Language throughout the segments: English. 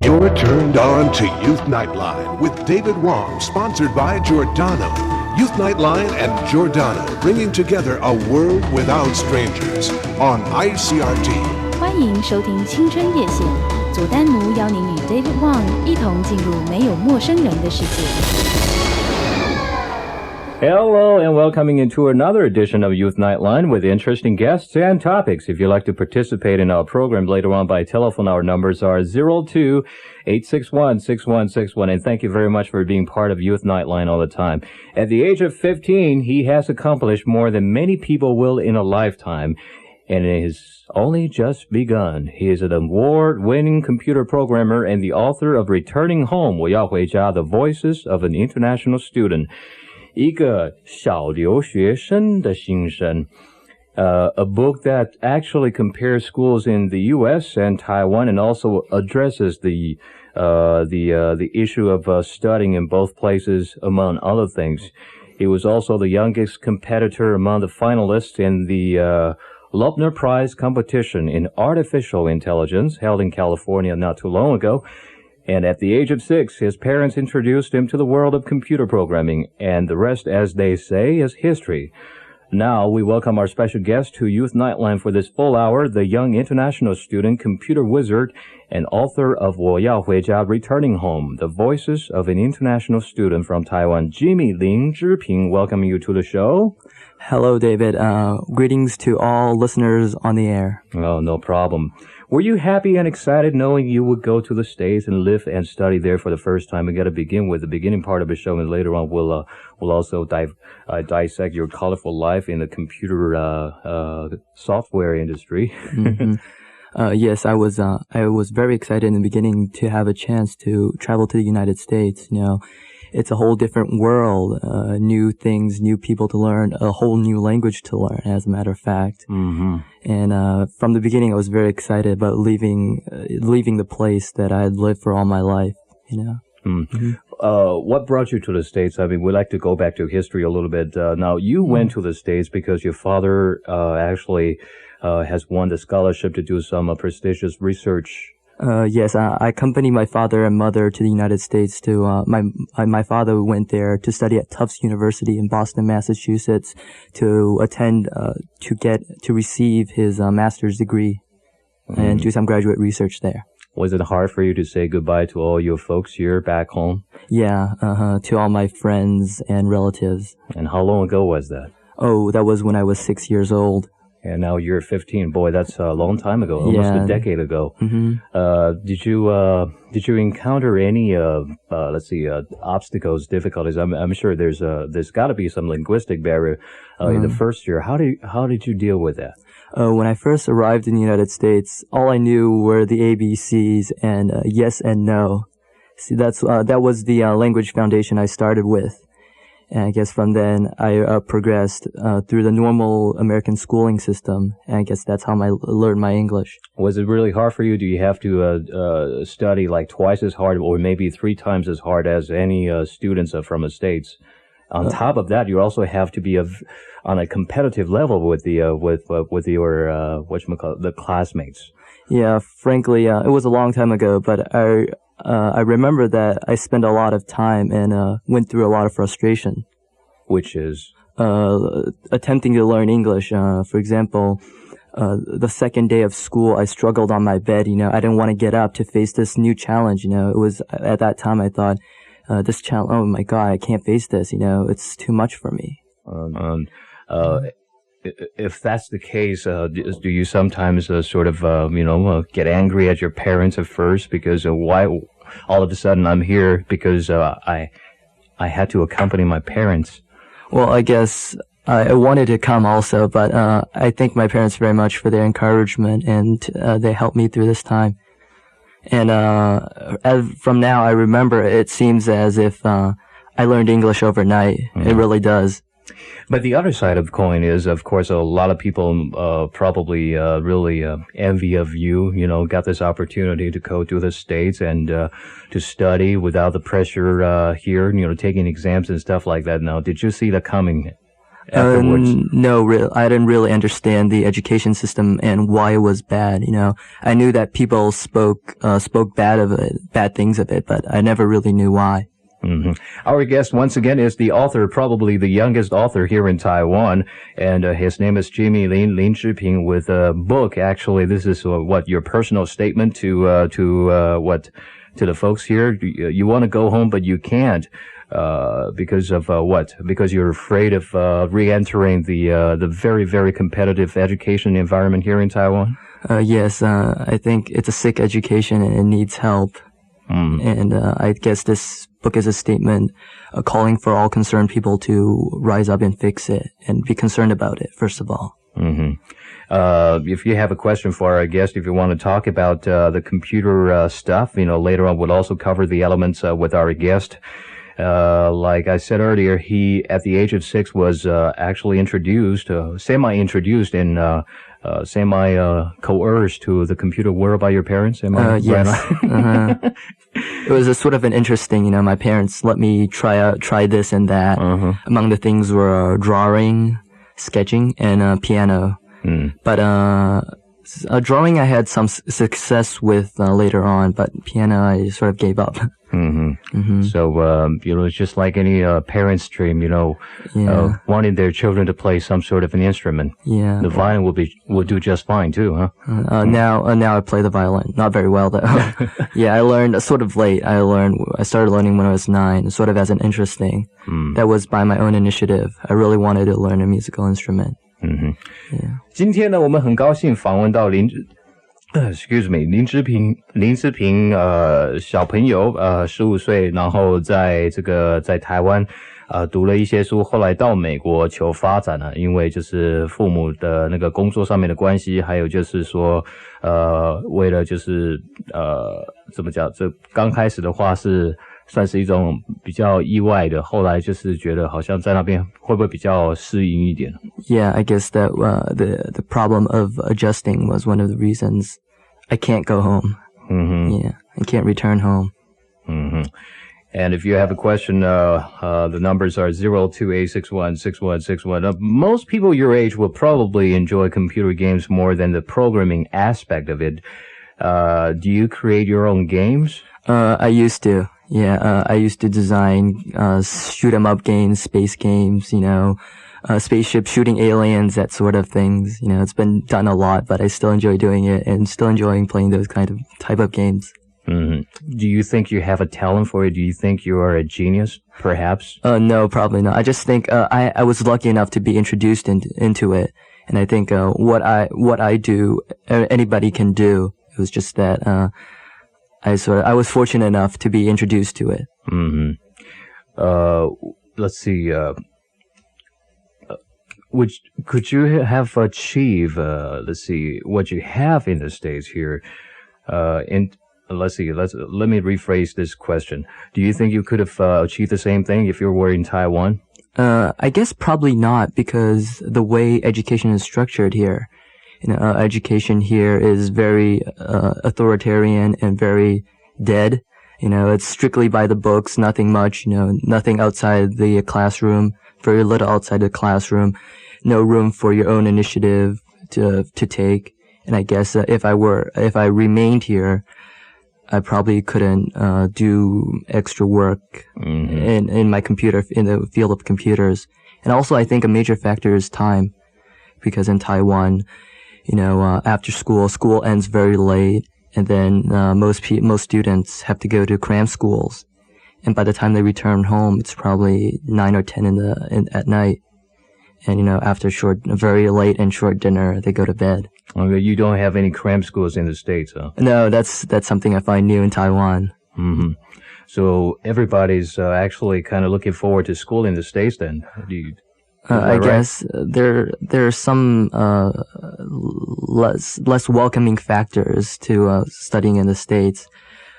You're turned on to Youth Nightline with David Wang, sponsored by Giordano. Youth Nightline and Giordano, bringing together a world without strangers on ICRT. 欢迎收听青春夜线，佐丹奴邀您与 David Wang 一同进入没有陌生人的世界。Hello and welcoming into another edition of Youth Nightline with interesting guests and topics. If you'd like to participate in our program later on by telephone, our numbers are 02-861-6161. And thank you very much for being part of Youth Nightline all the time. At the age of 15, he has accomplished more than many people will in a lifetime. And it has only just begun. He is an award-winning computer programmer and the author of Returning Home, 我要回家, The Voices of an International Student. 一个小留学生的心声, a book that actually compares schools in the U.S. and Taiwan and also addresses the issue of studying in both places, among other things. He was also the youngest competitor among the finalists in the Loebner Prize competition in artificial intelligence held in California not too long ago. And at the age of 6, his parents introduced him to the world of computer programming, and the rest, as they say, is history. Now, we welcome our special guest to Youth Nightline for this full hour, the young international student, computer wizard, and author of 我要回家 Returning Home, The Voices of an International Student from Taiwan, Jimmy Lin Zhiping, welcoming you to the show. Hello, David. Greetings to all listeners on the air. Oh, no problem. Were you happy and excited knowing you would go to the States and live and study there for the first time? We got to begin with the beginning part of the show, and later on we'll also dissect your colorful life in the computer software industry. Mm-hmm. Yes, I was very excited in the beginning to have a chance to travel to the United States. You know, it's a whole different world, new things, new people to learn, a whole new language to learn, as a matter of fact. Mm-hmm. And from the beginning, I was very excited about leaving the place that I had lived for all my life, you know. Mm-hmm. What brought you to the States? I mean, we like to go back to history a little bit. Now, you went to the States because your father actually has won the scholarship to do some prestigious research. Yes, I accompanied my father and mother to the United States to, my father went there to study at Tufts University in Boston, Massachusetts to receive his master's degree and do some graduate research there. Was it hard for you to say goodbye to all your folks here back home? Yeah, to all my friends and relatives. And how long ago was that? Oh, that was when I was 6 years old. And now you're 15. Boy, that's a long time ago, almost a decade ago. Mm-hmm. Did you encounter any, obstacles, difficulties? I'm sure there's got to be some linguistic barrier, in the first year. How did you deal with that? When I first arrived in the United States, all I knew were the ABCs and, yes and no. See, that was the, language foundation I started with. And I guess from then I progressed through the normal American schooling system, and I guess that's how I learned my English. Was it really hard for you? Do you have to study like twice as hard, or maybe 3 times as hard as any students from the States? On top of that, you also have to be on a competitive level with the with your the classmates. Yeah, frankly, it was a long time ago, but I remember that I spent a lot of time and went through a lot of frustration. Which is? Attempting to learn English. For example, the second day of school, I struggled on my bed, you know. I didn't want to get up to face this new challenge, you know. It was, at that time, I thought, this challenge, oh my God, I can't face this, you know. It's too much for me. If that's the case, do you sometimes get angry at your parents at first because why all of a sudden I'm here because I had to accompany my parents? Well, I guess I wanted to come also, but I thank my parents very much for their encouragement, and they helped me through this time. And from now, I remember it seems as if I learned English overnight. Mm-hmm. It really does. But the other side of the coin is, of course, a lot of people probably really envy of you, you know, got this opportunity to go to the States and to study without the pressure here, you know, taking exams and stuff like that. Now, did you see that coming afterwards? No, I didn't really understand the education system and why it was bad. I knew that people spoke bad things of it, but I never really knew why. Mm-hmm. Our guest once again is the author, probably the youngest author here in Taiwan, and his name is Jimmy Lin Zhiping, with a book. Actually, this is your personal statement to the folks here. You want to go home, but you can't. Because of what? Because you're afraid of re-entering the very, very competitive education environment here in Taiwan? Yes, I think it's a sick education and it needs help. And I guess this book is a statement calling for all concerned people to rise up and fix it and be concerned about it, first of all. Mm-hmm. If you have a question for our guest, if you want to talk about the computer stuff, later on we'll also cover the elements with our guest. Like I said earlier, he, at the age of 6, was actually semi-introduced and semi-coerced to the computer world by your parents. Am I yes. Right? It was a sort of an interesting, my parents let me try this and that. Among the things were drawing, sketching, and piano. But drawing I had some success with later on, but piano I sort of gave up. So, it's just like any parent's dream, wanting their children to play some sort of an instrument. Yeah. The violin will do just fine too, huh? Now I play the violin. Not very well though. Yeah, I learned sort of late. I started learning when I was 9, sort of as an interest thing. That was by my own initiative. I really wanted to learn a musical instrument. Yeah. 今天呢，我们很高兴访问到林志平小朋友15岁，然后在台湾读了一些书，后来到美国求发展了，因为就是父母的那个工作上面的关系，还有就是说为了就是怎么讲，这刚开始的话是算是一种比较意外的，后来就是觉得好像在那边会不会比较适应一点？ Yeah, I guess that the problem of adjusting was one of the reasons I can't go home. Yeah, I can't return home. And if you have a question, the numbers are 028616161. Most people your age will probably enjoy computer games more than the programming aspect of it. Do you create your own games? I used to. Yeah, I used to design shoot 'em up games, space games, spaceship shooting aliens, that sort of things. It's been done a lot, but I still enjoy doing it and still enjoying playing those type of games. Do you think you have a talent for it? Do you think you are a genius, perhaps? No, probably not. I just think I was lucky enough to be introduced into it, and I think what I do, anybody can do. It was just that I was fortunate enough to be introduced to it. Let's see. Could you have achieved? Let's see what you have in the States here. Let's see. Let me rephrase this question. Do you think you could have achieved the same thing if you were in Taiwan? I guess probably not, because the way education is structured here. Education here is very authoritarian and very dead. It's strictly by the books, nothing much, nothing outside the classroom, very little outside the classroom, no room for your own initiative to take. And I guess if I remained here, I probably couldn't do extra work in my computer, in the field of computers. And also I think a major factor is time, because in Taiwan, after school ends very late, and then most students have to go to cram schools, and by the time they return home, it's probably 9 or 10 at night, and after a very late and short dinner, they go to bed. Okay, you don't have any cram schools in the States, huh? No, that's something I find new in Taiwan. So everybody's actually kind of looking forward to school in the States then. I guess there are some less welcoming factors to studying in the States.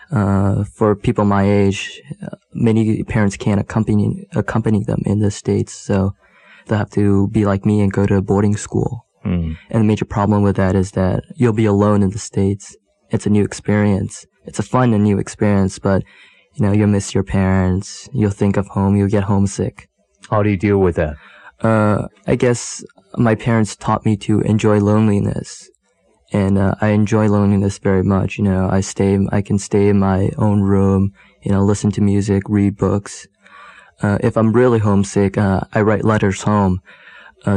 For people my age, many parents can't accompany them in the States, so they'll have to be like me and go to boarding school. And the major problem with that is that you'll be alone in the States. It's a new experience. It's a fun and new experience, but you'll miss your parents. You'll think of home. You'll get homesick. How do you deal with that? I guess my parents taught me to enjoy loneliness, and I enjoy loneliness very much. I can stay in my own room, listen to music, read books. If I'm really homesick, I write letters home.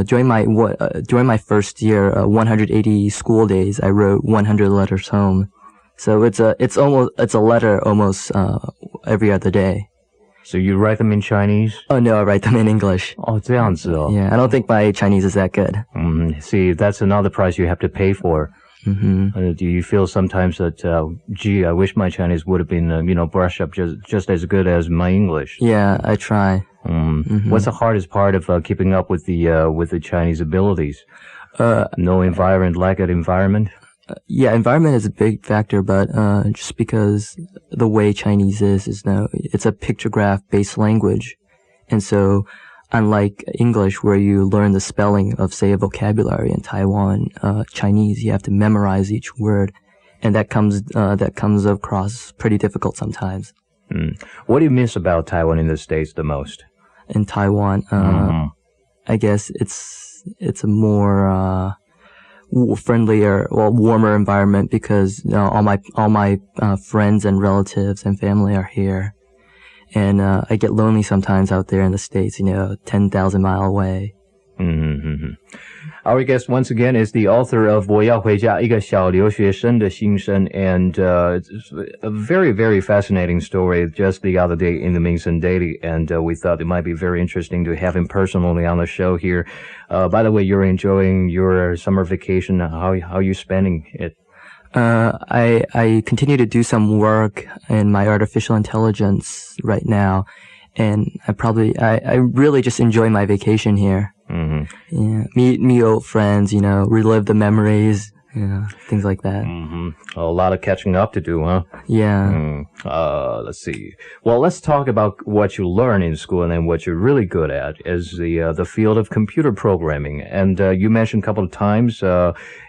During my first year, 180 school days, I wrote 100 letters home. So it's a letter almost every other day. So you write them in Chinese? Oh no, I write them in English. 哦，这样子哦。Yeah, I don't think my Chinese is that good. See, that's another price you have to pay for. Do you feel sometimes that, gee, I wish my Chinese would have been, brushed up just as good as my English? Yeah, I try. What's the hardest part of keeping up with the Chinese abilities? No environment, lack of environment? Yeah, environment is a big factor, but just because the way Chinese is it's a pictograph-based language, and so unlike English, where you learn the spelling of, say, a vocabulary, in Taiwan, Chinese, you have to memorize each word, and that comes across pretty difficult sometimes. What do you miss about Taiwan in the States the most? In Taiwan, I guess it's a more friendlier, warmer environment because all my friends and relatives and family are here, and I get lonely sometimes out there in the States, 10,000 miles away. Our guest once again is the author of 我要回家，一个小留学生的心声, and it's a very, very fascinating story just the other day in the Mingson Daily, and we thought it might be very interesting to have him personally on the show here. By the way, you're enjoying your summer vacation. How are you spending it? I continue to do some work in my artificial intelligence right now, and I really just enjoy my vacation here. Yeah, meet old friends, relive the memories, things like that. A lot of catching up to do, huh? Yeah. Let's see. Well, let's talk about what you learn in school and then what you're really good at is the field of computer programming. And you mentioned a couple of times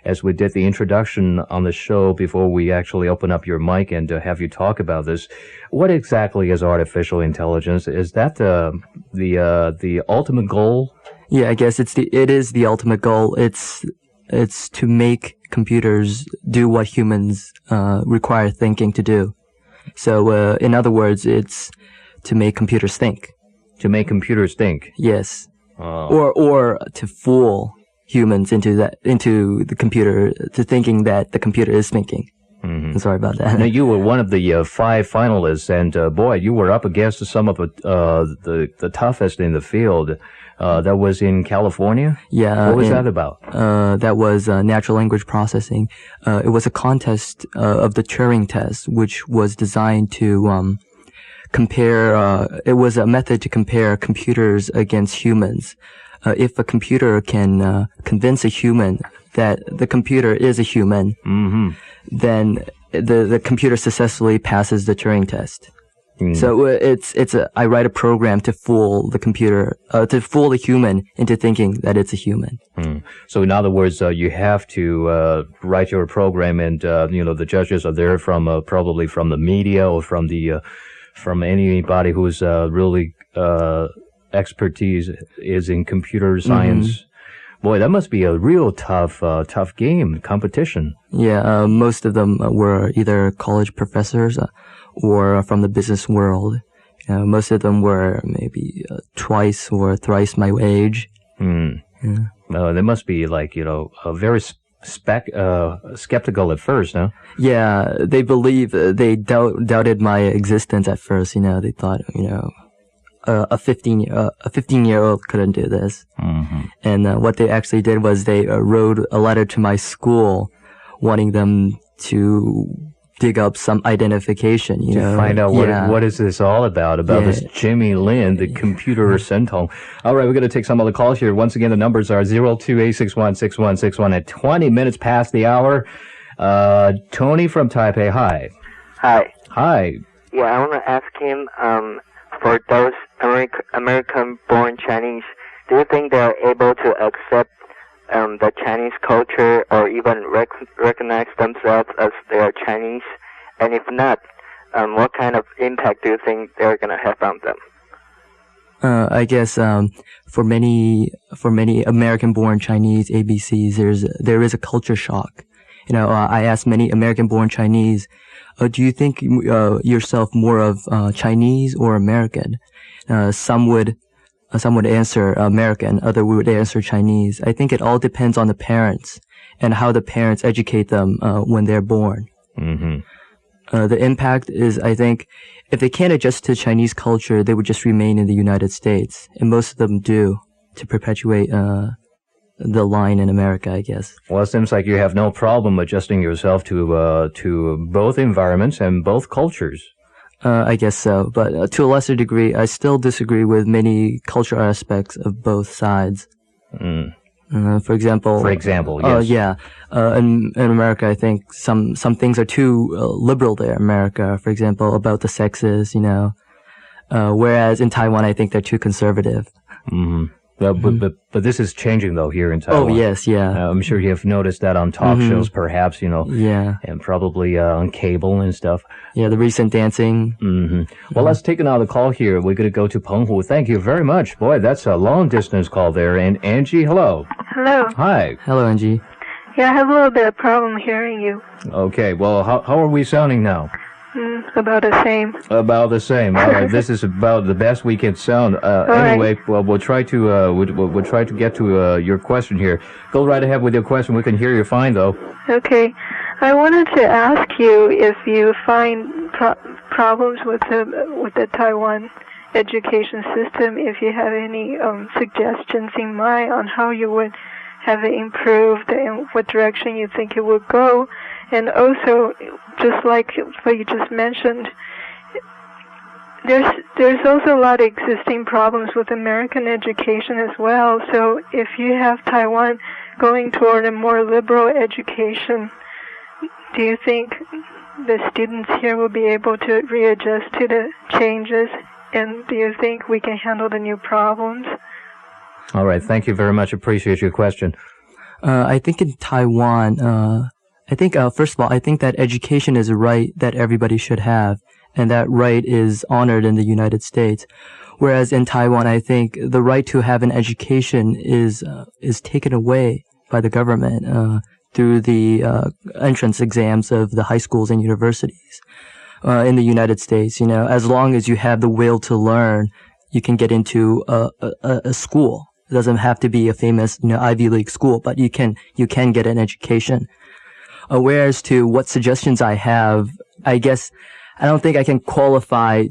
as we did the introduction on the show before we actually open up your mic and have you talk about this. What exactly is artificial intelligence? Is that the ultimate goal? Yeah, I guess it is the ultimate goal. It's to make computers do what humans require thinking to do. So, in other words, it's to make computers think. To make computers think? Yes. Or to fool humans into the computer, to thinking that the computer is thinking. I'm sorry about that. Now, you were one of the 5 finalists, and boy, you were up against some of the toughest in the field. That was in California? Yeah. What was that about? That was natural language processing. It was a contest of the Turing test, which was designed to compare. It was a method to compare computers against humans. If a computer can convince a human that the computer is a human, then the computer successfully passes the Turing test. So I write a program to fool the computer, to fool the human into thinking that it's a human. So in other words, you have to write your program, and the judges are there from probably from the media or from anybody who's really expertise is in computer science. Boy, that must be a real tough competition. Yeah, most of them were either college professors or from the business world. Most of them were maybe twice or thrice my age. Yeah. They must be very skeptical at first, huh? Yeah, they doubted my existence at first. They thought, a 15-year-old couldn't do this. And what they actually did was they wrote a letter to my school wanting them to dig up some identification, to find out what is this all about this Jimmy Lin, the computer centong. All right, we're going to take some other calls here. Once again, the numbers are 028616161 at 20 minutes past the hour. Tony from Taipei, hi. Hi. Yeah, I want to ask him, for those American-born Chinese, do you think they're able to accept the Chinese culture or even recognize themselves as they are Chinese? And if not, what kind of impact do you think they're going to have on them? I guess for many American-born Chinese ABCs, there is a culture shock. I asked many American-born Chinese, do you think yourself more of Chinese or American? Some would answer American, other would answer Chinese. I think it all depends on the parents and how the parents educate them when they're born. Mm-hmm. The impact is, I think, if they can't adjust to Chinese culture, they would just remain in the United States. And most of them do, to perpetuate the line in America, I guess. Well, it seems like you have no problem adjusting yourself to both environments and both cultures. I guess so. But to a lesser degree, I still disagree with many cultural aspects of both sides. Mm. For example, yes. In America, I think some things are too liberal there. America, for example, about the sexes, whereas in Taiwan, I think they're too conservative. Mm-hmm. Well, but this is changing though here in Taiwan. Oh yes, yeah. I'm sure you have noticed that on talk shows, perhaps, Yeah. and probably on cable and stuff. Yeah, the recent dancing. Mm-hmm. Well, let's take another call here. We're going to go to Penghu. Thank you very much. Boy, that's a long distance call there. And Angie, hello. Hello. Hi. Hello, Angie. Yeah, I have a little bit of problem hearing you. Okay. Well, how are we sounding now? About the same. About the same. All right. This is about the best we can sound. Anyway, right. well, we'll try to we'll try to get to your question here. Go right ahead with your question. We can hear you fine though. Okay. I wanted to ask you if you find problems with the Taiwan education system. If you have any suggestions in mind on how you would have it improved and what direction you think it would go. And also, just like what you just mentioned, there's also a lot of existing problems with American education as well. So if you have Taiwan going toward a more liberal education, do you think the students here will be able to readjust to the changes? And do you think we can handle the new problems? All right. Thank you very much. Appreciate your question. I think in Taiwan, first of all, I think that education is a right that everybody should have, and that right is honored in the United States. Whereas in Taiwan, I think the right to have an education is taken away by the government through the entrance exams of the high schools and universities. In the United States, as long as you have the will to learn, you can get into a school. It doesn't have to be a famous, Ivy League school, but you can get an education. Whereas to what suggestions I have, I guess I don't think I can qualify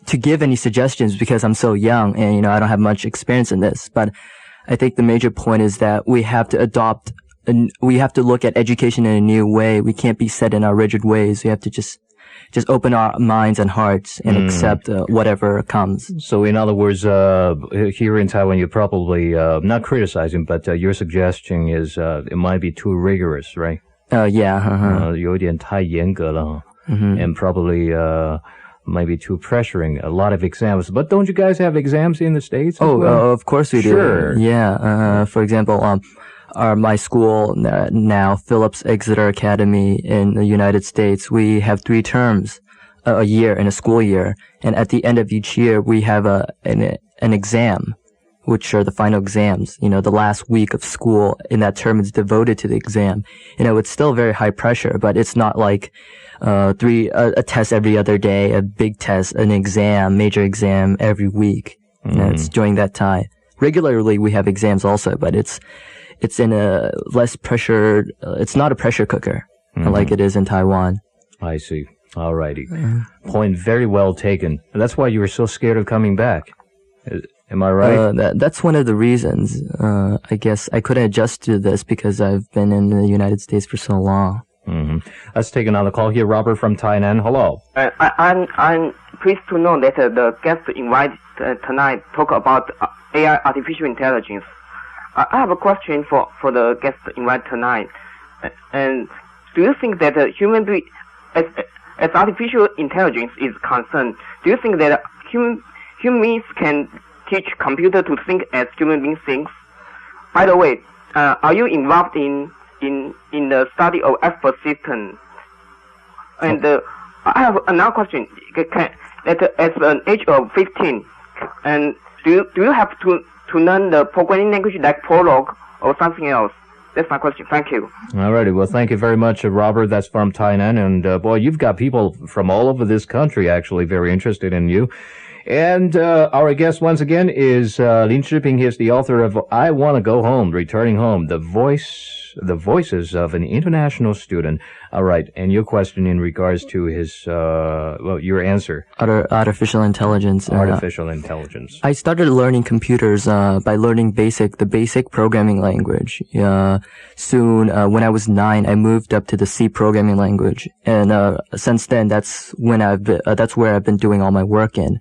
to give any suggestions because I'm so young and, I don't have much experience in this. But I think the major point is that we have to look at education in a new way. We can't be set in our rigid ways. We have to just open our minds and hearts and accept whatever comes. So in other words, here in Taiwan, you're probably not criticizing, but your suggestion is it might be too rigorous, right? Yeah. 有点太严格了 and probably might be too pressuring. A lot of exams. But don't you guys have exams in the States? Of course we do. Sure. Yeah. For example, my school now, Phillips Exeter Academy in the United States, we have 3 terms a year in a school year. And at the end of each year, we have an exam, which are the final exams. The last week of school in that term is devoted to the exam. It's still very high pressure, but it's not like a test every other day, a big test, an exam, major exam every week. It's during that time. Regularly, we have exams also, but it's in a less pressure. It's not a pressure cooker like it is in Taiwan. I see. All righty. Point very well taken. That's why you were so scared of coming back. Am I right? That's one of the reasons. I guess I couldn't adjust to this because I've been in the United States for so long. Let's take another call here. Robert from Tainan. Hello. I'm pleased to know that the guest invited tonight talk about AI, artificial intelligence. I have a question for the guest invited tonight. And do you think that human being, as artificial intelligence is concerned, do you think that human beings can teach computer to think as human beings think? By the way, are you involved in the study of expert system? And I have another question. At an age of 15, And do you have to learn the programming language like Prolog or something else? That's my question. Thank you. All righty. Well, thank you very much, Robert. That's from Tainan. And, boy, you've got people from all over this country actually very interested in you. And our guest once again is Lin Shiping. He is the author of I Want to Go Home, Returning Home, the voices of an international student. All right. And your question in regards to his, your answer. Artificial intelligence. Artificial intelligence. I started learning computers by learning the basic programming language. Soon, when I was 9, I moved up to the C programming language. And since then, that's where I've been doing all my work in.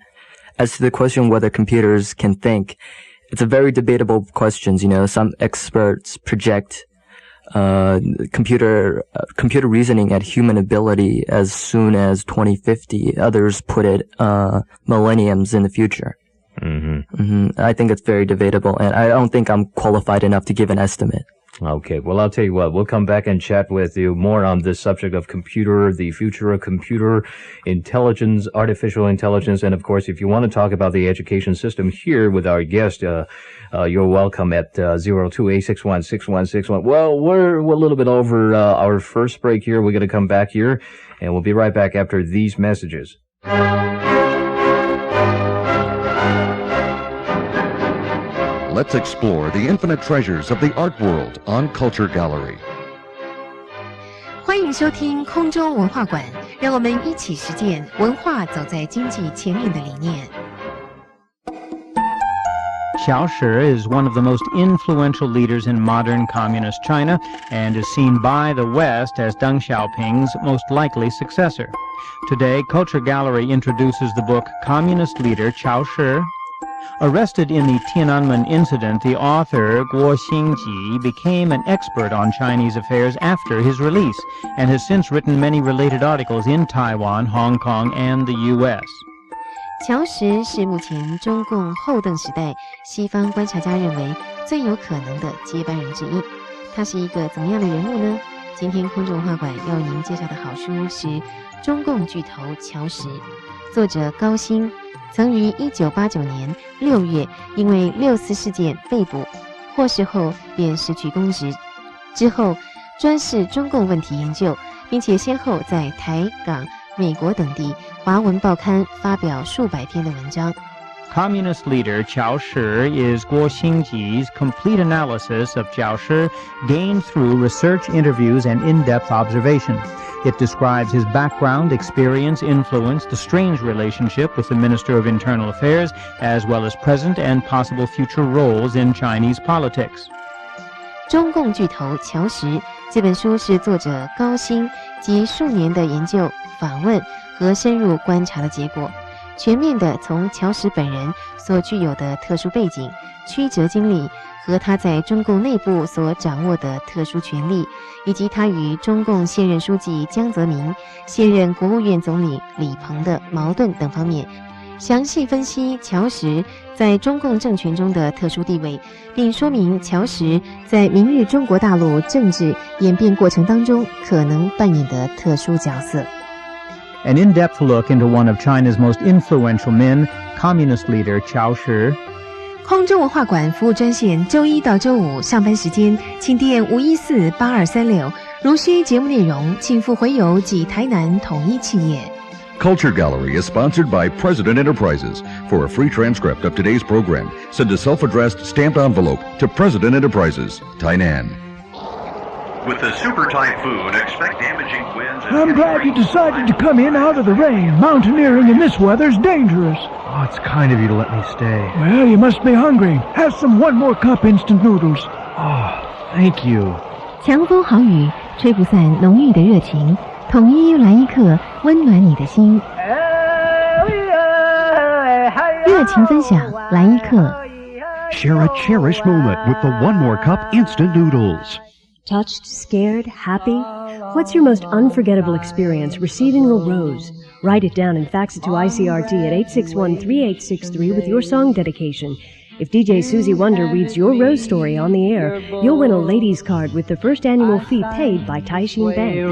As to the question whether computers can think, it's a very debatable question. Some experts project computer reasoning at human ability as soon as 2050. Others put it millenniums in the future. I think it's very debatable, and I don't think I'm qualified enough to give an estimate. Okay, well, I'll tell you what, we'll come back and chat with you more on this subject of computer, the future of computer intelligence, artificial intelligence, and of course, if you want to talk about the education system here with our guest, you're welcome at 02-861-6161. Well, we're a little bit over our first break here. We're going to come back here, and we'll be right back after these messages. Let's explore the infinite treasures of the art world on Culture Gallery. 欢迎收听空中文化馆，让我们一起实践文化走在经济前面的理念。Qiao Shi is one of the most influential leaders in modern communist China and is seen by the West as Deng Xiaoping's most likely successor. Today, Culture Gallery introduces the book Communist Leader Qiao Shi. Arrested in the Tiananmen incident, the author Guo Xingji became an expert on Chinese affairs after his release and has since written many related articles in Taiwan, Hong Kong, and the U.S. 乔石是目前中共后邓时代西方观察家认为最有可能的接班人之一。他是一个怎么样的人物呢？今天空中文化馆要为您介绍的好书是《中共巨头乔石》，作者高鑫。曾于1989年6月因为6四事件被捕，获释后便失去公职，之后专事中共问题研究，并且先后在台、港、美国等地华文报刊发表数百篇的文章。Communist leader Qiao Shi is Guo Xingji's complete analysis of Qiao Shi gained through research, interviews, and in-depth observation. It describes his background, experience, influence, the strange relationship with the Minister of Internal Affairs, as well as present and possible future roles in Chinese politics. 中共巨头乔石这本书是作者高鑫及数年的研究、访问和深入观察的结果，全面地从乔石本人所具有的特殊背景、曲折经历和他在中共内部所掌握的特殊权力，以及他与中共现任书记江泽民、现任国务院总理李鹏的矛盾等方面，详细分析乔石在中共政权中的特殊地位，并说明乔石在明日中国大陆政治演变过程当中可能扮演的特殊角色。An in-depth look into one of China's most influential men, communist leader Qiao Shi. 空中文化馆服务专线，周一到周五上班时间，请电514-8236。如需节目内容，请附回邮寄台南统一企业。Culture Gallery is sponsored by President Enterprises. For a free transcript of today's program, send a self-addressed stamped envelope to President Enterprises, Tainan. With the super typhoon, expect damaging winds. I'm glad you decided to come in out of the rain. Mountaineering in this weather's dangerous. Oh, it's kind of you to let me stay. Well, you must be hungry. Have some 1 more cup instant noodles. Oh, thank you. 强风豪雨吹不散浓郁的热情，统一来一刻，温暖你的心。热情分享，来一刻。Share a cherished moment with the 1 more cup instant noodles. Touched, scared, happy? What's your most unforgettable experience receiving a rose? Write it down and fax it to ICRT at 861-3863 with your song dedication. If DJ Susie Wonder reads your rose story on the air, you'll win a ladies' card with the first annual fee paid by Taixing Bank.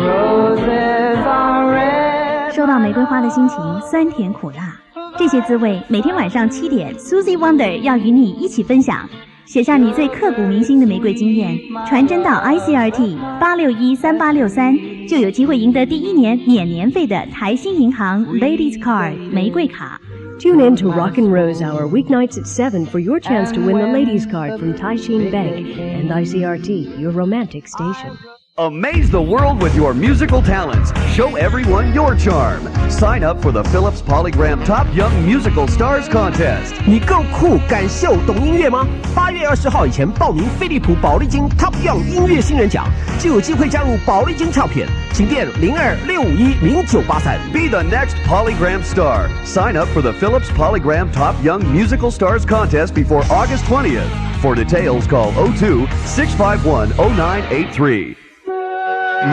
收到玫瑰花的心情酸甜苦辣，这些滋味每天晚上7点 ，Susie Wonder 要与你一起分享。写下你最刻骨铭心的玫瑰经验，传真到 ICRT 8613863，就有机会赢得第1年免年费的台新银行 Ladies Card 玫瑰卡。Tune in to Rock and Rose Hour weeknights at 7 for your chance to win the ladies' card from Taishin Bank and ICRT, your romantic station. Amaze the world with your musical talents. Show everyone your charm. Sign up for the Phillips Polygram Top Young Musical Stars Contest. 你更酷，敢秀懂音乐吗？8月20号以前报名飞利浦宝丽金 Top Young 音乐新人奖，就有机会加入宝丽金唱片。请电02-651-0983。Be the next Polygram star. Sign up for the Phillips Polygram Top Young Musical Stars Contest before August 20th. For details, call 02-651-0983.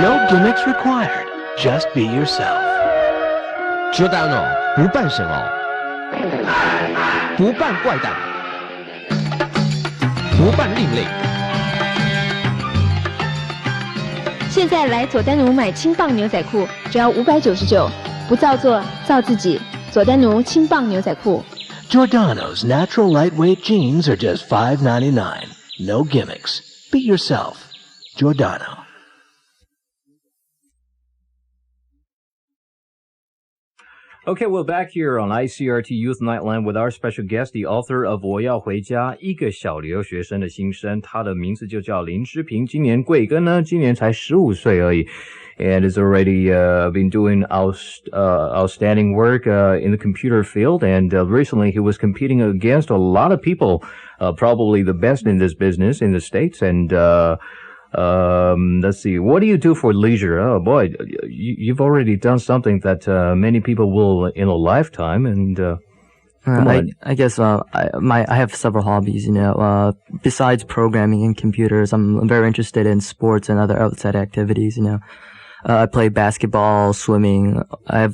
No gimmicks required. Just be yourself. Giordano 不扮神偶，不扮怪诞，不扮另类。现在来佐丹奴买轻棒牛仔裤，只要599，不造作，造自己。佐丹奴轻棒牛仔裤。Giordano's natural lightweight jeans are just $5.99. No gimmicks. Be yourself. Giordano. Okay, we're back here on ICRT Youth Nightline with our special guest, the author of 我要回家，一个小留学生的心声。他的名字就叫林之平，今年贵庚呢？今年才15岁而已。And has already been doing outstanding work in the computer field. And recently he was competing against a lot of people, probably the best in this business in the States. And let's see, what do you do for leisure? Oh boy, you've already done something that many people will in a lifetime. And I guess I have several hobbies, besides programming and computers. I'm very interested in sports and other outside activities, I play basketball, swimming. I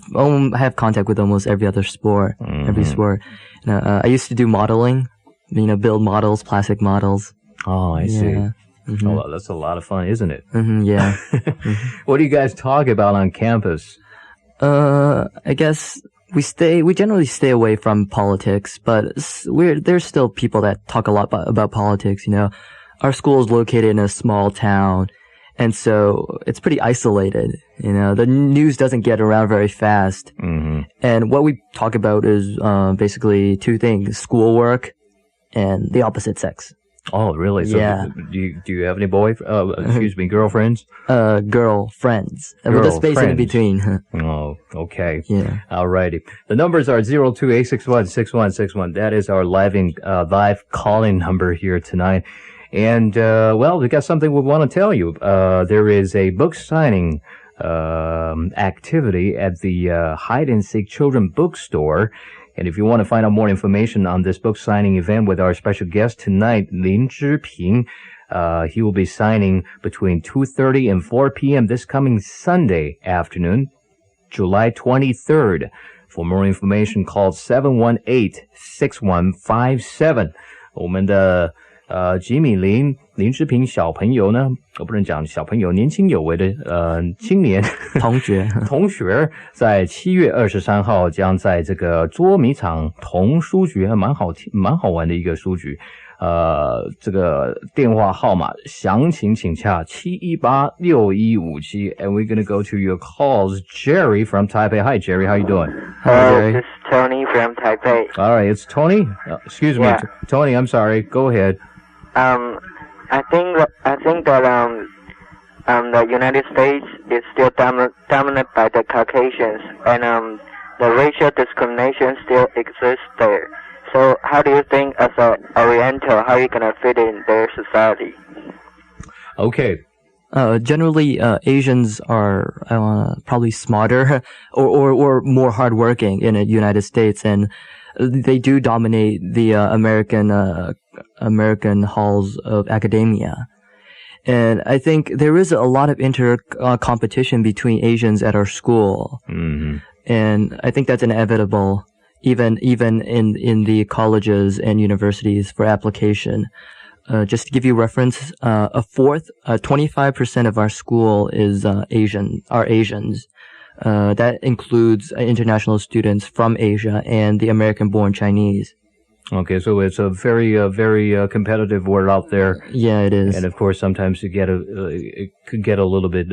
have contact with almost every other sport, every sport. I used to do modeling, build models, plastic models. Oh, I see. Yeah. Mm-hmm. Oh, well, that's a lot of fun, isn't it? Mm-hmm, yeah. What do you guys talk about on campus? I guess we generally stay away from politics, but there's still people that talk a lot about politics, Our school is located in a small town, and so it's pretty isolated, The news doesn't get around very fast. Mm-hmm. And what we talk about is basically two things: schoolwork and the opposite sex. Oh, really? So yeah. Do you have any girlfriends? Girlfriends. With a space in between. Oh, okay. Yeah. Alrighty. The numbers are 02-861-6161. That is our live call-in number here tonight. And, we got something we want to tell you. There is a book signing, activity at the, Hide and Seek Children Bookstore. And if you want to find out more information on this book signing event with our special guest tonight, Lin Zhiping, he will be signing between 2:30 and 4 p.m. this coming Sunday afternoon, July 23rd. For more information, call 718-6157. 我们的吉米林志平小朋友呢，我不能讲小朋友，年轻有为的青年同学在7月23号将在这个捉迷藏童书局，蛮好玩的一个书局。这个电话号码详情请洽718-6157. And we're going to go to your calls. Jerry from Taipei. Hi, Jerry. How you doing? Hello, Jerry. This is Tony from Taipei. All right, it's Tony. Excuse me, Tony. I'm sorry. Go ahead. I think that the United States is still dominated by the Caucasians, and the racial discrimination still exists there. So how do you think, as an Oriental, how are you gonna fit in their society? Okay. Generally, Asians are probably smarter or more hardworking in the United States, and they do dominate the American halls of academia. And I think there is a lot of competition between Asians at our school. Mm-hmm. And I think that's inevitable, even in the colleges and universities for application. Just to give you reference, 25% of our school is Asians. That includes international students from Asia and the American-born Chinese. Okay, so it's a very competitive world out there. Yeah, it is. And of course, sometimes it could get a little bit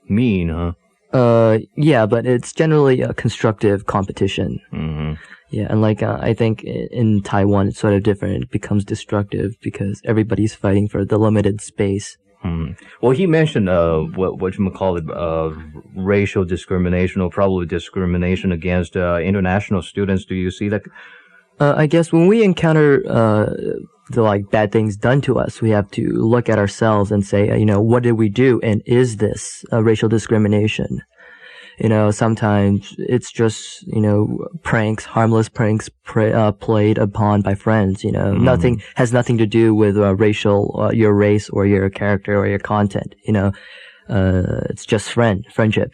mean, huh? Yeah, but it's generally a constructive competition. Mm-hmm. Yeah, and I think in Taiwan it's sort of different. It becomes destructive because everybody's fighting for the limited space. Well, he mentioned what you call it, racial discrimination or probably discrimination against international students. Do you see that? I guess when we encounter the bad things done to us, we have to look at ourselves and say, what did we do, and is this racial discrimination? Sometimes it's just pranks, harmless pranks played upon by friends. Nothing has nothing to do with racial, your race or your character or your content. It's just friendship.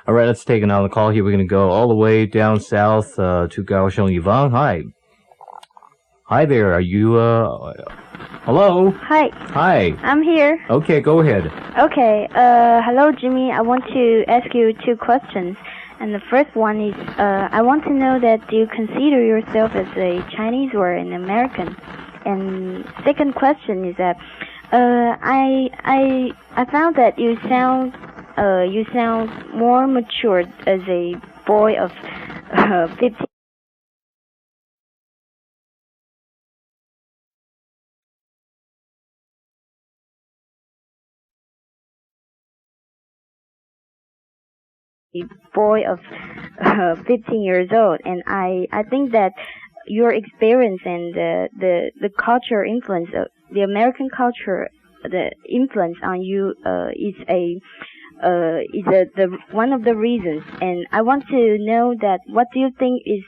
All right, let's take another call here. We're going to go all the way down south to Kaohsiung. Yvonne, hi there. Are you? Hello. Hi. I'm here. Okay, go ahead. Okay. Hello, Jimmy. I want to ask you 2 questions. And the first one is, I want to know that do you consider yourself as a Chinese or an American? And second question is that, I found that you sound more mature as a boy of 15. Boy of 15 years old, and I think that your experience and the culture influence, the American culture, the influence on you is the one of the reasons. And I want to know that what do you think is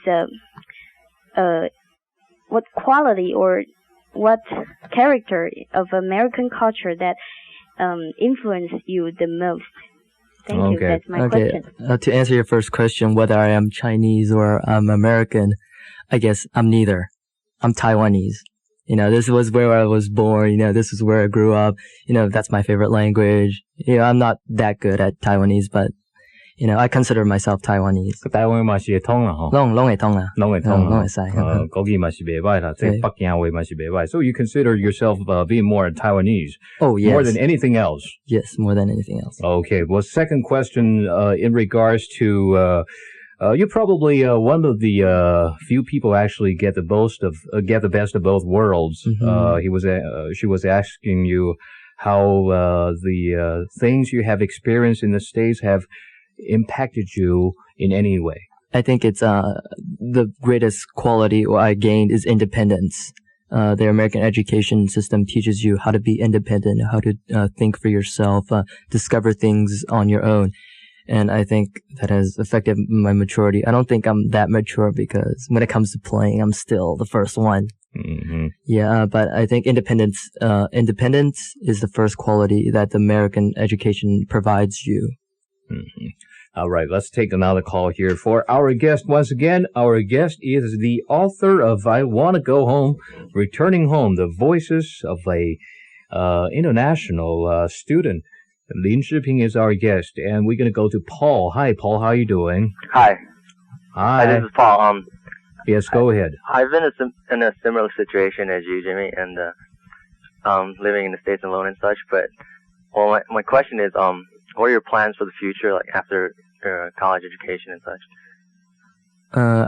what quality or what character of American culture that influence you the most? Thank you. That's my question. To answer your first question, whether I am Chinese or I'm American, I guess I'm neither. I'm Taiwanese. This was where I was born. This is where I grew up. That's my favorite language. I'm not that good at Taiwanese, but I consider myself Taiwanese. 台灣嘛是會通啦，嗬。攏會通啦，攏會使。國語嘛是袂歹啦，即係北京話嘛是袂歹。So you consider yourself being more Taiwanese? Oh, yes. More than anything else? Yes, more than anything else. Okay. Well, second question in regards to you're probably one of the few people actually get the best of both worlds. Mm-hmm. She was asking you how the things you have experienced in the States have impacted you in any way. I think it's the greatest quality I gained is independence. The American education system teaches you how to be independent, how to think for yourself, discover things on your own. And I think that has affected my maturity. I don't think I'm that mature because when it comes to playing, I'm still the first one. Mm-hmm. Yeah, but I think independence is the first quality that the American education provides you. Mm-hmm. All right, let's take another call here for our guest. Once again, our guest is the author of I Want to Go Home, Returning Home, the voices of a international student. Lin Shiping is our guest, and we're going to go to Paul. Hi, Paul. How are you doing? Hi. This is Paul. Yes, go ahead. I've been in a similar situation as you, Jimmy, and living in the States alone and such. But my question is, what are your plans for the future, like after college education and such?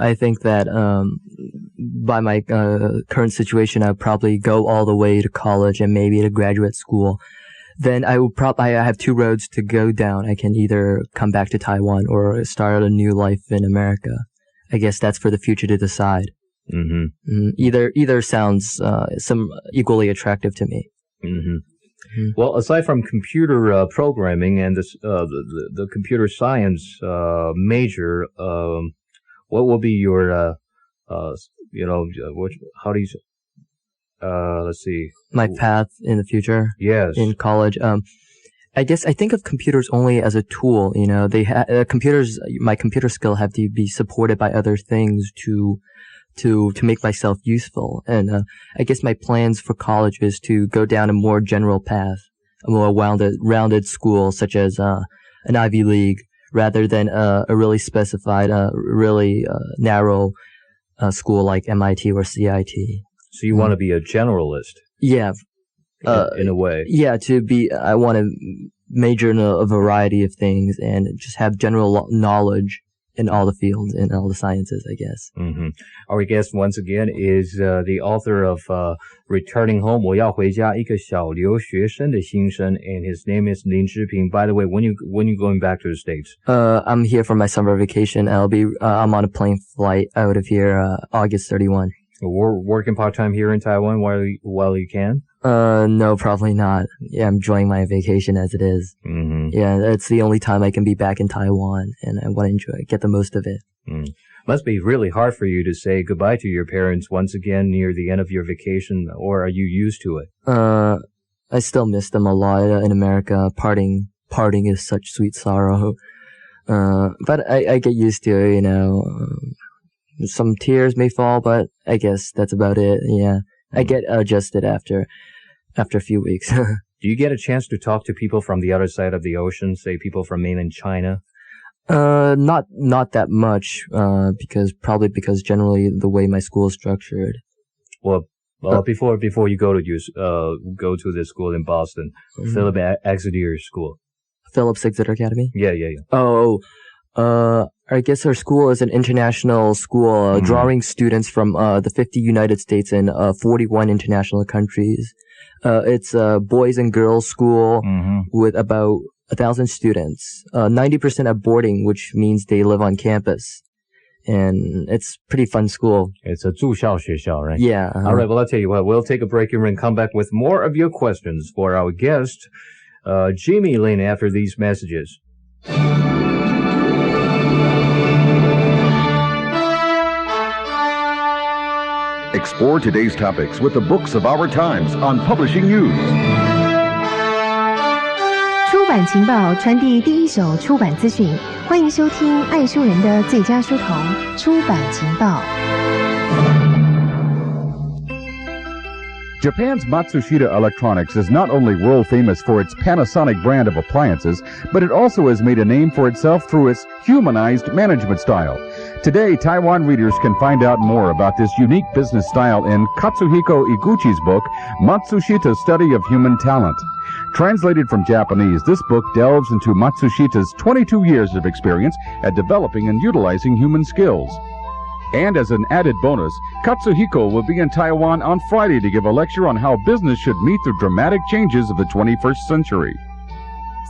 I think that by my current situation, I'll probably go all the way to college and maybe to graduate school. Then I have 2 roads to go down. I can either come back to Taiwan or start a new life in America. I guess that's for the future to decide. Mm-hmm. Either sounds equally attractive to me. Mm-hmm. Well, aside from computer programming and the computer science major, what will be your how do you let's see, my path in the future? Yes, in college. I guess I think of computers only as a tool. They computers. My computer skill have to be supported by other things to make myself useful. And I guess my plans for college is to go down a more general path, a more rounded school, such as an Ivy League, rather than a really specified, really narrow school like MIT or CIT. So you want to be a generalist? Yeah. In a way. Yeah, I want to major in a variety of things and just have general knowledge in all the fields, in all the sciences, I guess. Mm-hmm. Our guest once again is the author of Returning Home, 我要回家，一个小留学生的心声, and his name is Lin Zhiping. By the way, when you going back to the States? I'm here for my summer vacation. I'm on a plane flight out of here August 31. We're working part-time here in Taiwan while you can? No, probably not. Yeah, I'm enjoying my vacation as it is. Mm-hmm. Yeah, it's the only time I can be back in Taiwan, and I want to get the most of it. Must be really hard for you to say goodbye to your parents once again near the end of your vacation, or are you used to it? I still miss them a lot in America. Parting is such sweet sorrow. But I get used to it, you know. Some tears may fall, but I guess that's about it. Yeah. I get adjusted after a few weeks. Do you get a chance to talk to people from the other side of the ocean, say people from mainland China? Not that much, because generally the way my school is structured. Well, before you go to the school in Boston, Philip Exeter School. Phillips Exeter Academy? Yeah. I guess our school is an international school, drawing students from the 50 United States and 41 international countries. It's a boys and girls school with about 1,000 students. 90% are boarding, which means they live on campus. And it's pretty fun school. It's a 住校学校, right? Yeah. All right, well, I'll tell you what. We'll take a break here and come back with more of your questions for our guest, Jimmy Lin, after these messages. Explore today's topics with the books of our times on Publishing News. 出版情报，传递第一手出版资讯，欢迎收听爱书人的最佳书童出版情报。Japan's Matsushita Electronics is not only world famous for its Panasonic brand of appliances, but it also has made a name for itself through its humanized management style. Today, Taiwan readers can find out more about this unique business style in Katsuhiko Iguchi's book, Matsushita's Study of Human Talent. Translated from Japanese, this book delves into Matsushita's 22 years of experience at developing and utilizing human skills. And as an added bonus, Katsuhiko will be in Taiwan on Friday to give a lecture on how business should meet the dramatic changes of the 21st century.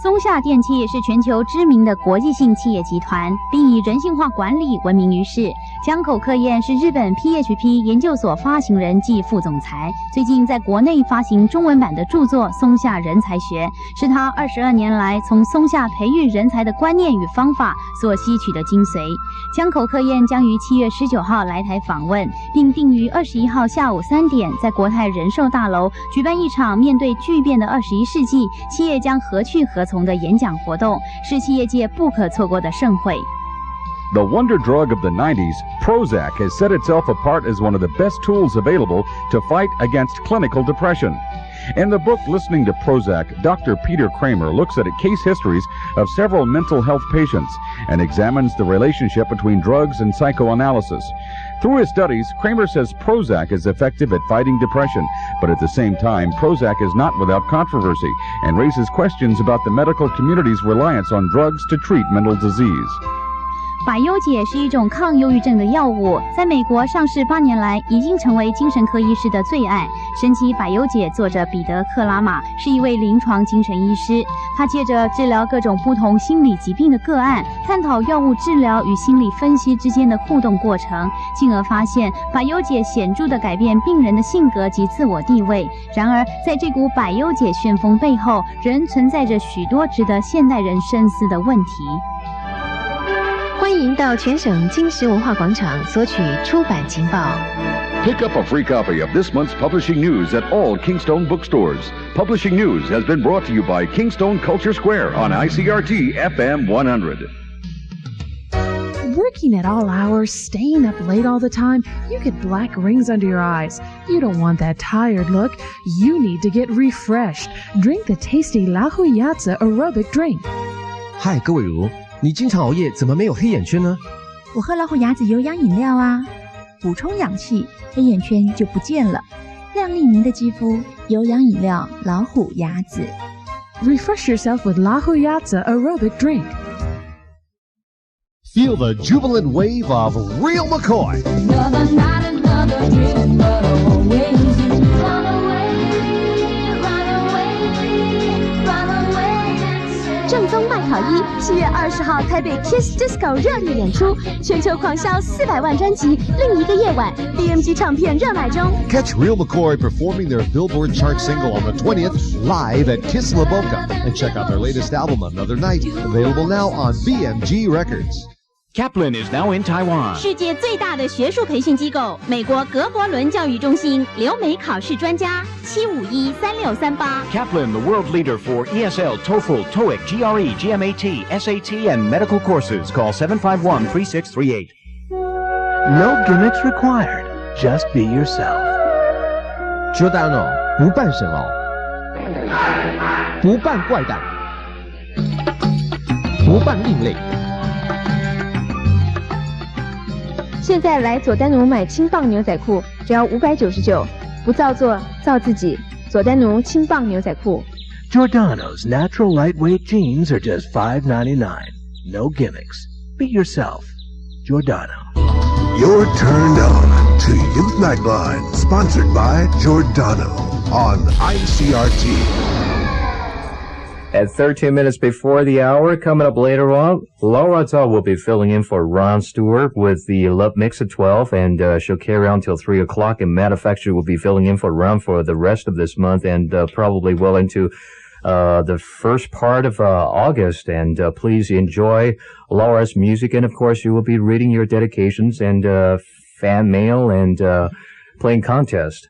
松下电器是全球知名的国际性企业集团，并以人性化管理闻名于世。江口克彦是日本 PHP 研究所发行人暨副总裁，最近在国内发行中文版的著作《松下人才学》，是他22年来从松下培育人才的观念与方法所吸取的精髓。江口克彦将于7月19号来台访问，并定于21号下午3点在国泰人寿大楼举办一场面对巨变的21世纪，企业将何去何从的演讲活动，是企业界不可错过的盛会。The wonder drug of the 90s, Prozac, has set itself apart as one of the best tools available to fight against clinical depression. In the book Listening to Prozac, Dr. Peter Kramer looks at case histories of several mental health patients and examines the relationship between drugs and psychoanalysis. Through his studies, Kramer says Prozac is effective at fighting depression, but at the same time, Prozac is not without controversy and raises questions about the medical community's reliance on drugs to treat mental disease. 百忧解是一种抗忧郁症的药物，在美国上市8年来，已经成为精神科医师的最爱。神奇百忧解作者彼得·克拉玛是一位临床精神医师，他借着治疗各种不同心理疾病的个案，探讨药物治疗与心理分析之间的互动过程，进而发现百忧解显著地改变病人的性格及自我地位。然而，在这股百忧解旋风背后，仍存在着许多值得现代人深思的问题。欢迎到全省金石文化广场索取出版情报。Pick up a free copy of this month's Publishing News at all Kingstone bookstores. Publishing News has been brought to you by Kingstone Culture Square on ICRT FM 100. Working at all hours, staying up late all the time, you get black rings under your eyes. You don't want that tired look. You need to get refreshed. Drink the tasty La Huyatza aerobic drink. 嗨，各位如，你经常熬夜，怎么没有黑眼圈呢？我喝老虎牙子有氧饮料啊，补充氧气，黑眼圈就不见了。亮丽您的肌肤，有氧饮料老虎牙子。Refresh yourself with Lahu Yatza aerobic drink. Feel the jubilant wave of Real McCoy. Another night, another dream, but always you run away, run away, run away. 正宗麦考1，7月20号台北 Kiss Disco 热烈演出，全球狂销400万专辑，另一个夜晚 BMG 唱片热卖中。Catch Real McCoy performing their Billboard chart single on the 20th live at Kiss La Boca, and check out their latest album Another Night, available now on BMG Records. Kaplan is now in Taiwan. 世界最大的学术培训机构美国格伯伦教育中心留美考试专家7513638 Kaplan, the world leader for ESL, TOEFL, TOEIC, GRE, GMAT, SAT, and medical courses. Call 751-3638. No gimmicks required. Just be yourself. Giordano 不扮神奥，不扮怪诞，不扮另类。现在来佐丹奴买轻磅牛仔裤，只要599，不造作，造自己。佐丹奴轻磅牛仔裤。Giordano's natural lightweight jeans are just $5.99. No gimmicks. Be yourself. Giordano. You're turned on to Youth Nightline, sponsored by Giordano on ICRT. At 13 minutes before the hour, coming up later on, Laura will be filling in for Ron Stewart with the Love Mix at 12, and she'll carry on till 3 o'clock. And matter of fact, she will be filling in for Ron for the rest of this month and probably well into the first part of August. And please enjoy Laura's music. And, of course, you will be reading your dedications and fan mail and playing contest.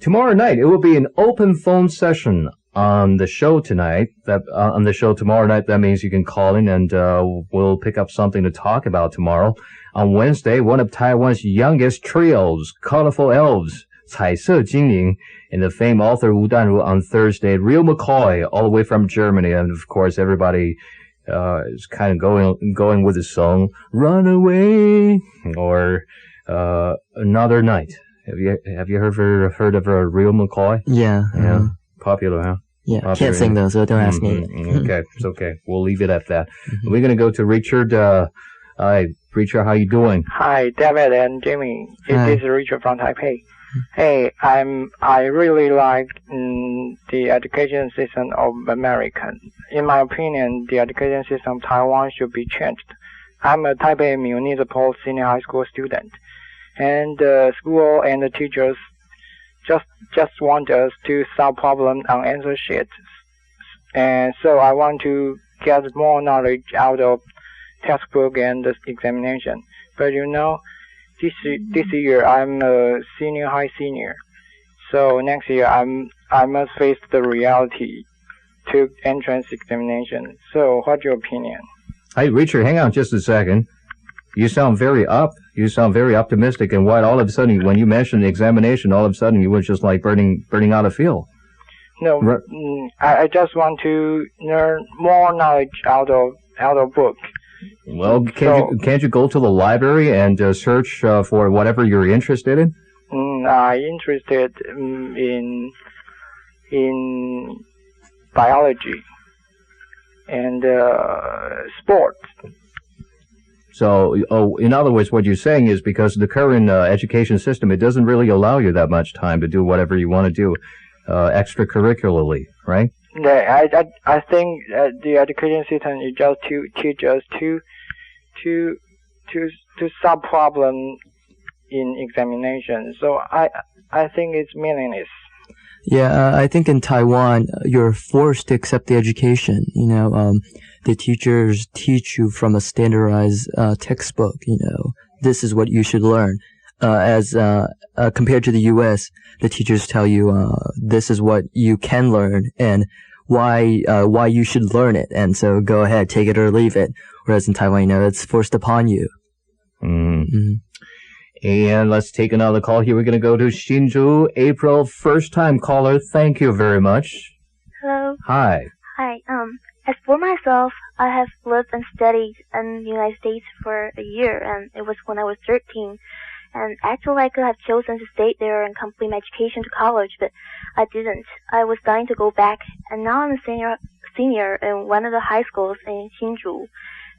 Tomorrow night, it will be an open phone session on the show tonight. On the show tomorrow night, that means you can call in and we'll pick up something to talk about tomorrow. On Wednesday, one of Taiwan's youngest trios, Colorful Elves, 彩色精灵, and the famed author Wu Danru on Thursday, Real McCoy, all the way from Germany. And of course, everybody is kind of going with the song Run Away or Another Night. Have you heard of Real McCoy? Yeah. Yeah. Popular, huh? Yeah, Popular. Can't sing though, so don't ask me. Okay, it's okay. We'll leave it at that. We're going to go to Richard. Hi, Richard, how you doing? Hi, David and Jimmy. This is Richard from Taipei. Hey, I really like the education system of America. In my opinion, the education system of Taiwan should be changed. I'm a Taipei municipal senior high school student, and the school and the teachers just want us to solve problems on answer sheets. And so I want to get more knowledge out of textbook and the examination. But you know, this year I'm a high senior. So next year I must face the reality to entrance examination. So what's your opinion? Hey, Richard, hang on just a second. You sound very optimistic, and what all of a sudden, when you mentioned examination, all of a sudden you were just like burning out of fuel. No, I just want to learn more knowledge out of book. Well, can't you go to the library and search for whatever you're interested in? I'm interested in biology and sports. So, in other words, what you're saying is because the current education system, it doesn't really allow you that much time to do whatever you want to do extracurricularly, right? Yeah, I think the education system is just to teach us to solve problems in examination. So I think it's meaningless. Yeah, I think in Taiwan, you're forced to accept the education. You know, the teachers teach you from a standardized textbook. You know, this is what you should learn. As compared to the U.S., the teachers tell you this is what you can learn and why you should learn it. And so go ahead, take it or leave it. Whereas in Taiwan, you know, it's forced upon you. And let's take another call here. We're going to go to Hsinchu. April, first-time caller. Thank you very much. Hello. Hi. Hi. As for myself, I have lived and studied in the United States for a year, and it was when I was 13. And actually, I could have chosen to stay there and complete my education to college, but I didn't. I was dying to go back, and now I'm a senior in one of the high schools in Hsinchu.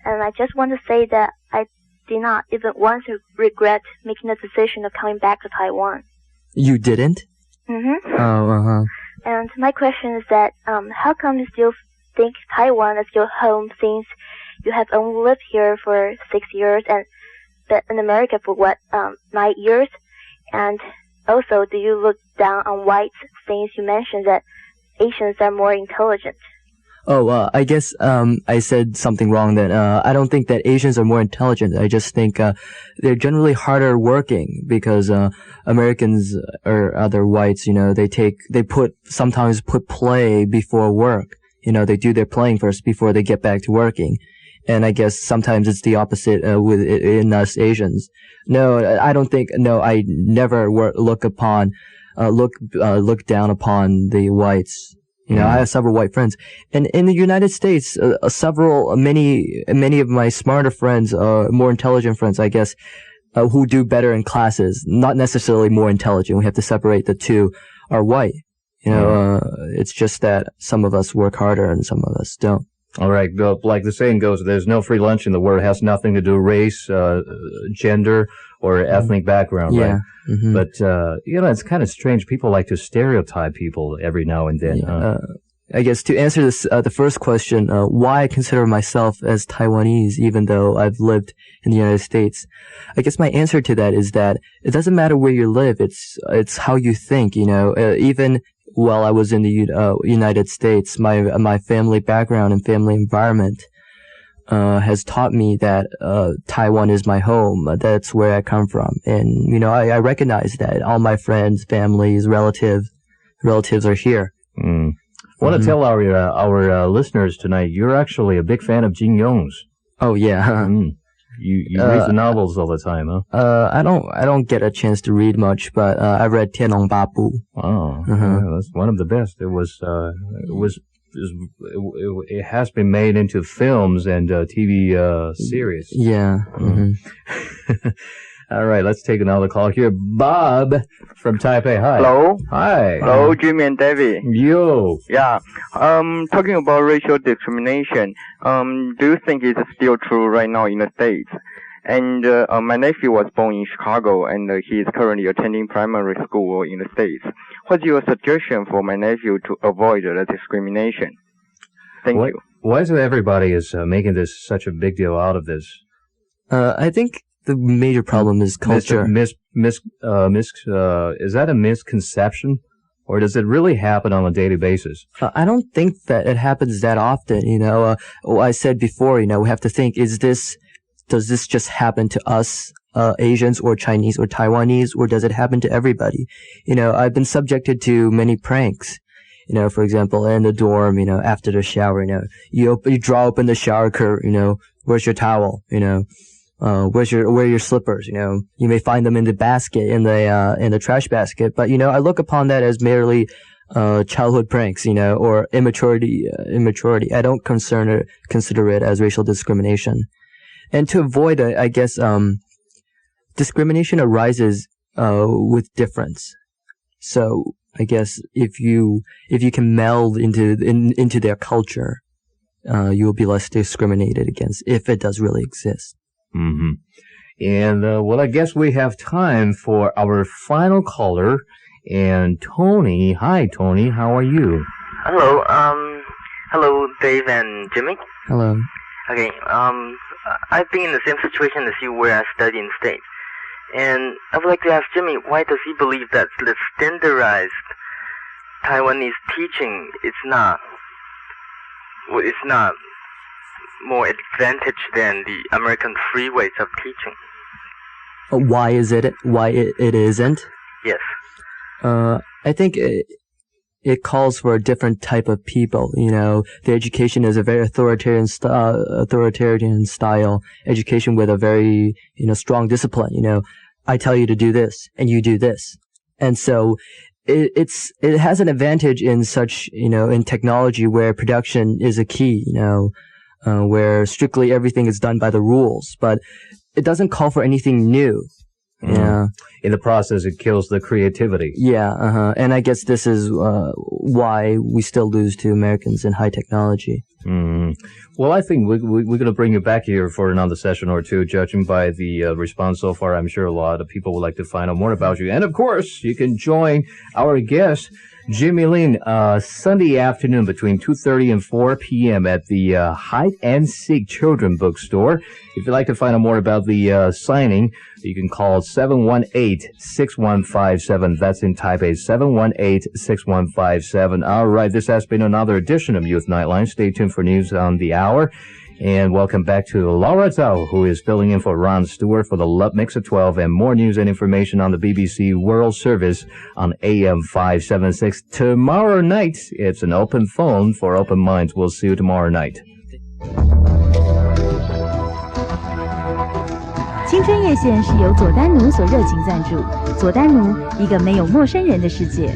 And I just want to say that I did not even once regret making the decision of coming back to Taiwan. You didn't? Mm-hmm. Oh, And my question is that, how come you still think Taiwan is your home since you have only lived here for 6 years but in America for 9 years? And also, do you look down on whites since you mentioned that Asians are more intelligent? Oh, I guess I said something wrong then. I don't think that Asians are more intelligent. I just think they're generally harder working because Americans or other whites, they sometimes put play before work. They do their playing first before they get back to working. And I guess sometimes it's the opposite in us Asians. No, I don't think. No, I never look down upon the whites. I have several white friends, and in the United States, many of my smarter friends, more intelligent friends, I guess, who do better in classes, not necessarily more intelligent. We have to separate the two. Are white. It's just that some of us work harder and some of us don't. All right. Like the saying goes, there's no free lunch in the world. It has nothing to do with race, gender, or ethnic background, right? Mm-hmm. But, it's kind of strange. People like to stereotype people every now and then. I guess to answer this, the first question, why I consider myself as Taiwanese, even though I've lived in the United States, I guess my answer to that is that it doesn't matter where you live. It's how you think, even while I was in the United States, my family background and family environment has taught me that Taiwan is my home. That's where I come from, and I recognize that all my friends, families, relatives are here. I want to tell our listeners tonight, you're actually a big fan of Jin Yong's. Oh yeah. You read the novels all the time, huh? I don't get a chance to read much, but I read Tianlong Babu. Oh, yeah, that's one of the best. It has been made into films and TV series. Yeah. Mm-hmm. All right, let's take another call here. Bob from Taipei. Hi. Hello. Hi. Hello, Jimmy and David. Yo. Yeah. Talking about racial discrimination, do you think it's still true right now in the States? And my nephew was born in Chicago, and he is currently attending primary school in the States. What's your suggestion for my nephew to avoid the discrimination? Thank you. Why is it everybody is making this such a big deal out of this? I think the major problem is culture. Is that a misconception? Or does it really happen on a daily basis? I don't think that it happens that often, I said before, we have to think, does this just happen to us, Asians or Chinese or Taiwanese, or does it happen to everybody? I've been subjected to many pranks. For example, in the dorm, after the shower, you draw open the shower curtain, where's your towel, where are your slippers, you may find them in the basket, in the trash basket, but, I look upon that as merely, childhood pranks, or immaturity. I don't consider it as racial discrimination. And to avoid it, I guess, discrimination arises, with difference. So, I guess if you can meld into their culture, you will be less discriminated against if it does really exist. Mm-hmm. And I guess we have time for our final caller, and Tony. Hi, Tony. How are you? Hello. Hello, Dave and Jimmy. Hello. Okay. I've been in the same situation as you, where I study in the States, and I would like to ask Jimmy, why does he believe that the standardized Taiwanese teaching is not more advantage than the American free ways of teaching? Why it isn't? Yes. I think it calls for a different type of people. The education is a very authoritarian style education with a very, strong discipline. I tell you to do this and you do this. And so it has an advantage in such, in technology where production is a key, where strictly everything is done by the rules, but it doesn't call for anything new. Yeah. In the process, it kills the creativity. Yeah, and I guess this is why we still lose to Americans in high technology. Well, I think we're going to bring you back here for another session or two. Judging by the response so far, I'm sure a lot of people would like to find out more about you. And, of course, you can join our guest, Jimmy Lin, Sunday afternoon between 2:30 and 4 p.m. at the Hide and Seek Children Bookstore. If you'd like to find out more about the signing, you can call 718-6157. That's in Taipei, 718-6157. All right, this has been another edition of Youth Nightline. Stay tuned for news on the hour. And welcome back to Laura Zhao, who is filling in for Ron Stewart for the Love Mix at 12, and more news and information on the BBC World Service on AM 576. Tomorrow night, it's an open phone for open minds. We'll see you tomorrow night. 青春夜线是由佐丹奴所热情赞助。佐丹奴，一个没有陌生人的世界。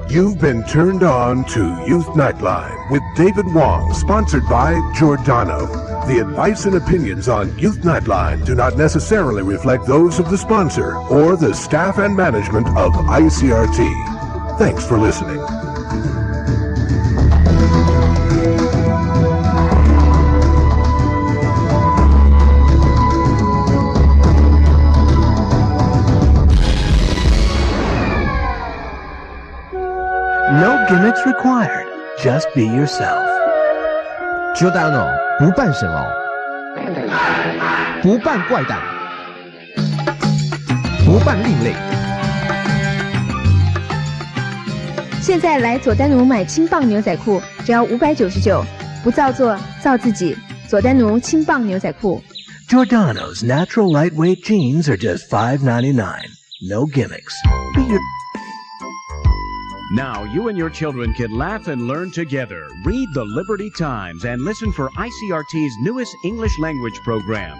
You've been turned on to Youth Nightline with David Wang, sponsored by Giordano. The advice and opinions on Youth Nightline do not necessarily reflect those of the sponsor or the staff and management of ICRT. Thanks for listening. No gimmicks required. Just be yourself. Giordano 不扮神偶，不扮怪诞，不扮另类。现在来佐丹奴买轻磅牛仔裤，只要599，不造作，造自己。佐丹奴轻磅牛仔裤。Giordano's natural lightweight jeans are just $5.99. No gimmicks. Be your Now you and your children can laugh and learn together. Read the Liberty Times and listen for ICRT's newest English language program.